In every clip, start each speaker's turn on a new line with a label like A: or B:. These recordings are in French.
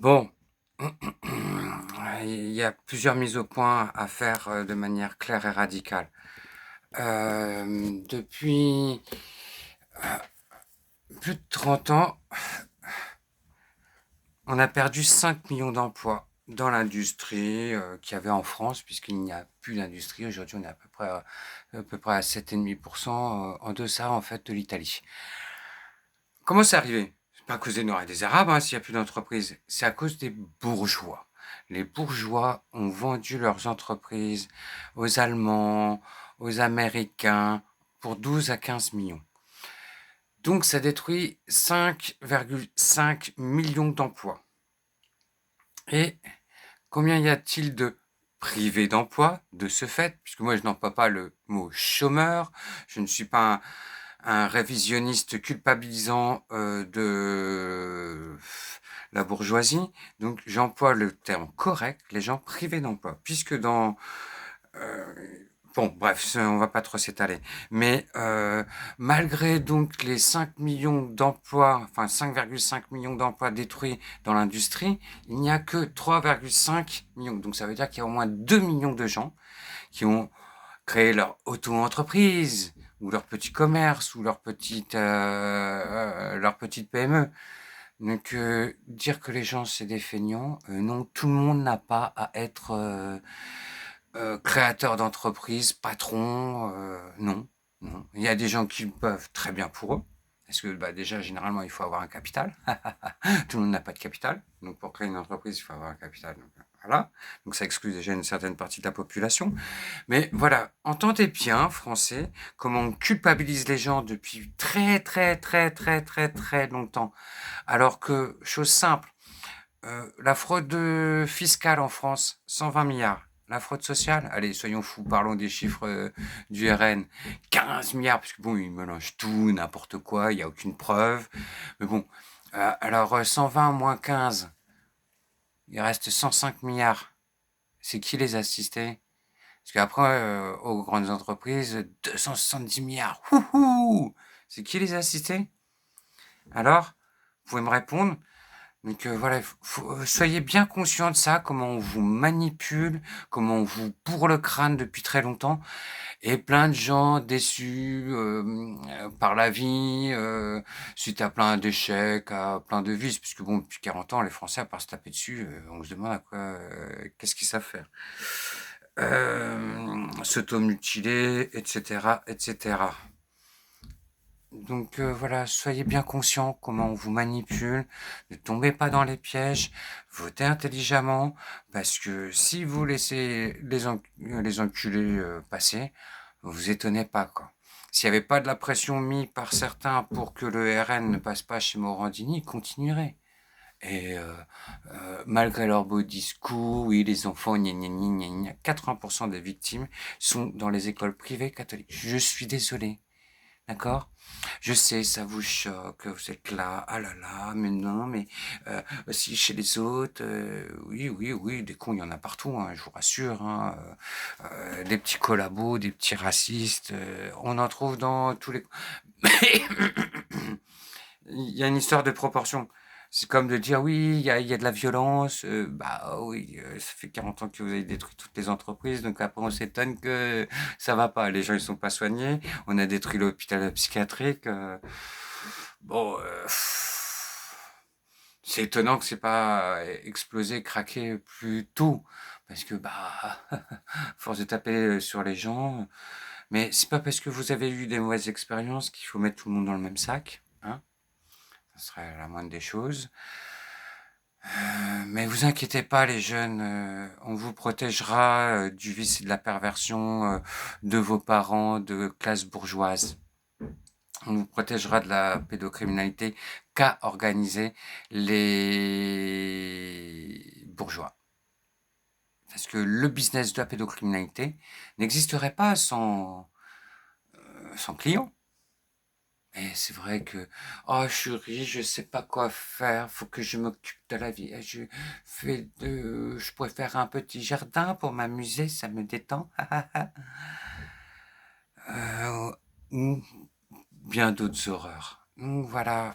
A: Bon, il y a plusieurs mises au point à faire de manière claire et radicale. Depuis plus de 30 ans, on a perdu 5 millions d'emplois dans l'industrie qu'il y avait en France, puisqu'il n'y a plus d'industrie. Aujourd'hui, on est à peu près à 7,5% en deçà en fait de l'Italie. Comment c'est arrivé? C'est pas à cause des Noirs et des Arabes, hein, s'il n'y a plus d'entreprises. C'est à cause des bourgeois. Les bourgeois ont vendu leurs entreprises aux Allemands, aux Américains, pour 12 à 15 millions. Donc ça détruit 5,5 millions d'emplois. Et combien y a-t-il de privés d'emploi de ce fait? Puisque moi je n'emploie pas le mot chômeur, je ne suis pas un révisionniste culpabilisant de la bourgeoisie. Donc j'emploie le terme correct, les gens privés d'emploi. Puisque dans... euh, bon, bref, on va pas trop s'étaler. Mais malgré donc les 5 millions d'emplois, enfin 5,5 millions d'emplois détruits dans l'industrie, il n'y a que 3,5 millions. Donc ça veut dire qu'il y a au moins 2 millions de gens qui ont créé leur auto-entreprise, ou leur petit commerce, ou leur petite PME. Donc, dire que les gens, c'est des feignants, non, tout le monde n'a pas à être créateur d'entreprise, patron, non, non. Il y a des gens qui peuvent très bien pour eux, parce que bah, déjà, généralement, il faut avoir un capital. Tout le monde n'a pas de capital, donc pour créer une entreprise, il faut avoir un capital. Donc, voilà, donc ça exclut déjà une certaine partie de la population. Mais voilà, entendez bien, Français, comment on culpabilise les gens depuis très très très très très très longtemps. Alors que, chose simple, la fraude fiscale en France, 120 milliards. La fraude sociale, allez, soyons fous, parlons des chiffres du RN, 15 milliards, parce que bon, ils mélangent tout, n'importe quoi, il n'y a aucune preuve. Mais bon, alors 120 moins 15, il reste 105 milliards. C'est qui les assistés? Parce qu'après, aux grandes entreprises, 270 milliards. Wouhou! C'est qui les assistés? Alors, vous pouvez me répondre? Donc voilà, soyez bien conscient de ça, comment on vous manipule, comment on vous bourre le crâne depuis très longtemps, et plein de gens déçus par la vie, suite à plein d'échecs, à plein de vices, puisque bon, depuis 40 ans, les Français, à part se taper dessus, on se demande à quoi, qu'est-ce qu'ils savent faire. S'automutiler, etc., etc. Donc voilà, soyez bien conscients comment on vous manipule, ne tombez pas dans les pièges, votez intelligemment, parce que si vous laissez les enculés passer, vous étonnez pas, quoi. S'il n'y avait pas de la pression mise par certains pour que le RN ne passe pas chez Morandini, ils continueraient. Et malgré leur beau discours, oui, les enfants, gna gna gna gna gna, 80% des victimes sont dans les écoles privées catholiques. Je suis désolé. D'accord? Je sais, ça vous choque, vous êtes là, ah là là, mais non, mais si chez les autres, oui, oui, oui, des cons, il y en a partout, hein, je vous rassure, hein, des petits collabos, des petits racistes, on en trouve dans tous les... Il y a une histoire de proportion. C'est comme de dire, oui, il y a de la violence. Bah oui, ça fait 40 ans que vous avez détruit toutes les entreprises, donc après on s'étonne que ça va pas. Les gens ils sont pas soignés. On a détruit l'hôpital psychiatrique. Bon, c'est étonnant que c'est pas explosé, craqué plus tôt, parce que bah, force de taper sur les gens. Mais c'est pas parce que vous avez eu des mauvaises expériences qu'il faut mettre tout le monde dans le même sac, hein. Ce serait la moindre des choses. Mais vous inquiétez pas, les jeunes, on vous protégera du vice et de la perversion de vos parents de classe bourgeoise. On vous protégera de la pédocriminalité qu'a organisé les bourgeois. Parce que le business de la pédocriminalité n'existerait pas sans clients. Et c'est vrai que, oh, je suis riche, je sais pas quoi faire, faut que je m'occupe de la vie. Je pourrais faire un petit jardin pour m'amuser, ça me détend. Ou bien d'autres horreurs. Donc voilà,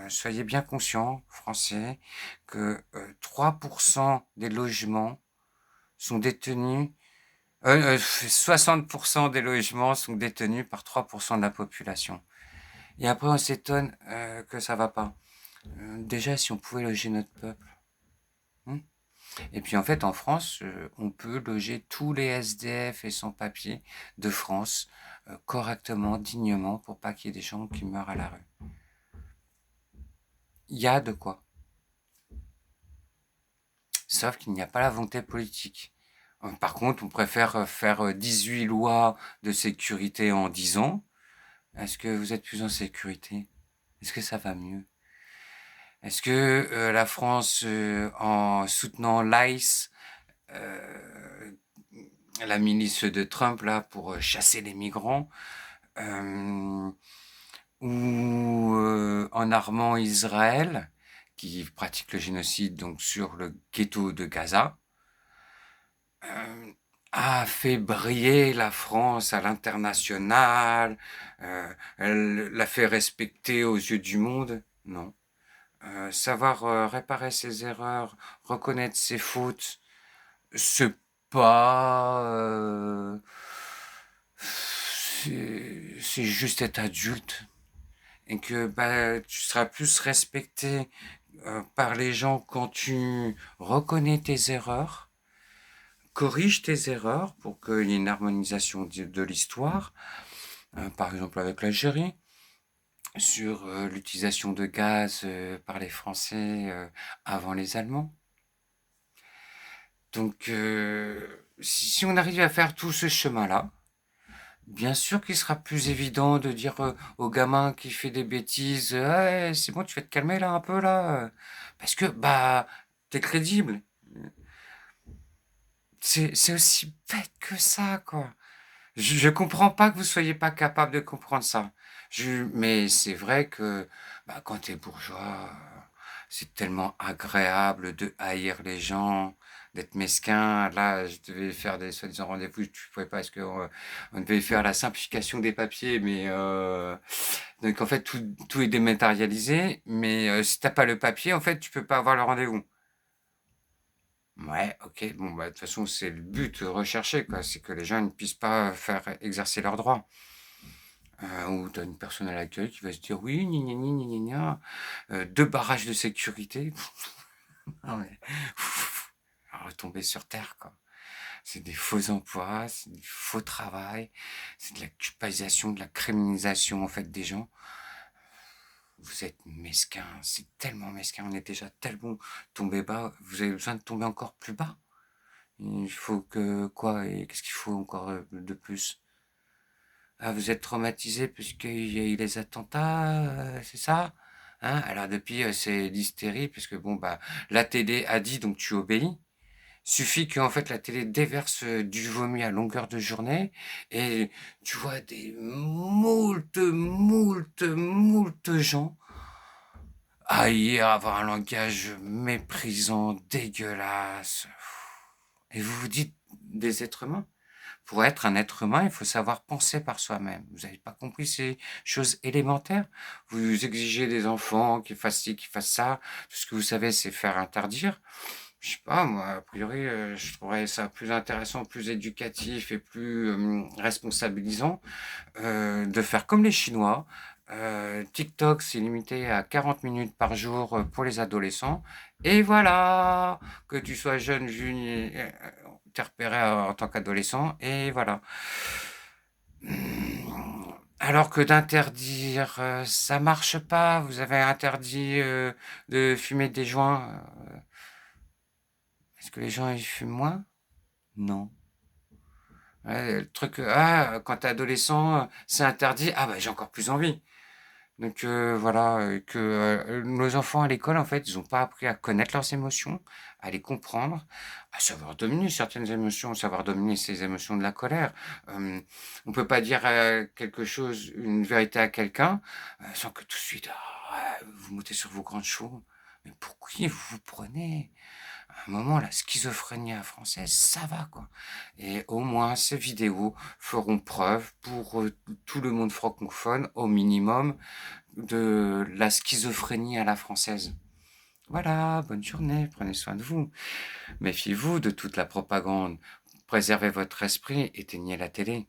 A: soyez bien conscients, Français, que 3% des logements sont détenus, 60% des logements sont détenus par 3% de la population. Et après, on s'étonne que ça va pas. Déjà, si on pouvait loger notre peuple. Hein. Et puis en fait, en France, on peut loger tous les SDF et sans-papiers de France correctement, dignement, pour pas qu'il y ait des gens qui meurent à la rue. Il y a de quoi. Sauf qu'il n'y a pas la volonté politique. Par contre, on préfère faire 18 lois de sécurité en 10 ans. Est-ce que vous êtes plus en sécurité? Est-ce que ça va mieux? Est-ce que la France, en soutenant l'ICE, la milice de Trump, là, pour chasser les migrants, ou en armant Israël, qui pratique le génocide donc sur le ghetto de Gaza, a fait briller la France à l'international, elle l'a fait respecter aux yeux du monde? Non. Savoir réparer ses erreurs, reconnaître ses fautes, c'est pas... c'est juste être adulte. Et que bah, tu seras plus respecté par les gens quand tu reconnais tes erreurs, corrige tes erreurs pour qu'il y ait une harmonisation de l'histoire, par exemple avec l'Algérie, sur l'utilisation de gaz par les Français avant les Allemands. Donc, si on arrive à faire tout ce chemin-là, bien sûr qu'il sera plus évident de dire au gamin qui fait des bêtises, hey, c'est bon, tu vas te calmer là un peu là, parce que bah t'es crédible. C'est aussi bête que ça, quoi. Je comprends pas que vous soyez pas capable de comprendre ça. Mais c'est vrai que bah, quand t'es bourgeois, c'est tellement agréable de haïr les gens, d'être mesquin. Là, je devais faire des soi-disant rendez-vous, je pouvais pas parce que on devait faire la simplification des papiers, mais donc en fait tout est dématérialisé. Mais si t'as pas le papier, en fait, tu peux pas avoir le rendez-vous. Ouais, ok. Bon, bah, de toute façon, c'est le but recherché, quoi. C'est que les gens ne puissent pas faire exercer leurs droits. Ou tu as une personne à l'accueil qui va se dire oui, gna gna gna gna gna gna, 2 barrages de sécurité. Non, mais retomber sur terre, quoi. C'est des faux emplois, c'est du faux travail, c'est de la culpabilisation, de la criminalisation, en fait, des gens. Vous êtes mesquin, c'est tellement mesquin, on est déjà tellement tombé bas, vous avez besoin de tomber encore plus bas. Il faut que quoi? Et qu'est-ce qu'il faut encore de plus? Ah, vous êtes traumatisé puisqu'il y a eu les attentats, c'est ça? Hein? Alors depuis, c'est l'hystérie, puisque bon, bah, la télé a dit, donc tu obéis. Suffit qu'en fait la télé déverse du vomi à longueur de journée et tu vois des moult gens haïr, avoir un langage méprisant, dégueulasse. Et vous vous dites des êtres humains? Pour être un être humain, il faut savoir penser par soi-même. Vous n'avez pas compris ces choses élémentaires? Vous exigez des enfants qui fassent ci, qui fassent ça. Tout ce que vous savez, c'est faire interdire. Je sais pas, moi, a priori, je trouverais ça plus intéressant, plus éducatif et plus responsabilisant de faire comme les Chinois. TikTok, c'est limité à 40 minutes par jour pour les adolescents. Et voilà, que tu sois jeune, t'es repéré en tant qu'adolescent. Et voilà. Alors que d'interdire, ça marche pas. Vous avez interdit de fumer des joints. Est-ce que les gens ils fument moins? Non. Ouais, le truc, quand t'es adolescent, c'est interdit. Ah bah j'ai encore plus envie. Donc voilà, que nos enfants à l'école, en fait, ils n'ont pas appris à connaître leurs émotions, à les comprendre, à savoir dominer certaines émotions, savoir dominer ces émotions de la colère. On peut pas dire quelque chose, une vérité à quelqu'un, sans que tout de suite, vous montez sur vos grands chevaux. Mais pour qui vous vous prenez? À un moment, la schizophrénie à la française, ça va, quoi. Et au moins, ces vidéos feront preuve pour tout le monde francophone, au minimum, de la schizophrénie à la française. Voilà, bonne journée, prenez soin de vous. Méfiez-vous de toute la propagande. Préservez votre esprit, éteignez la télé.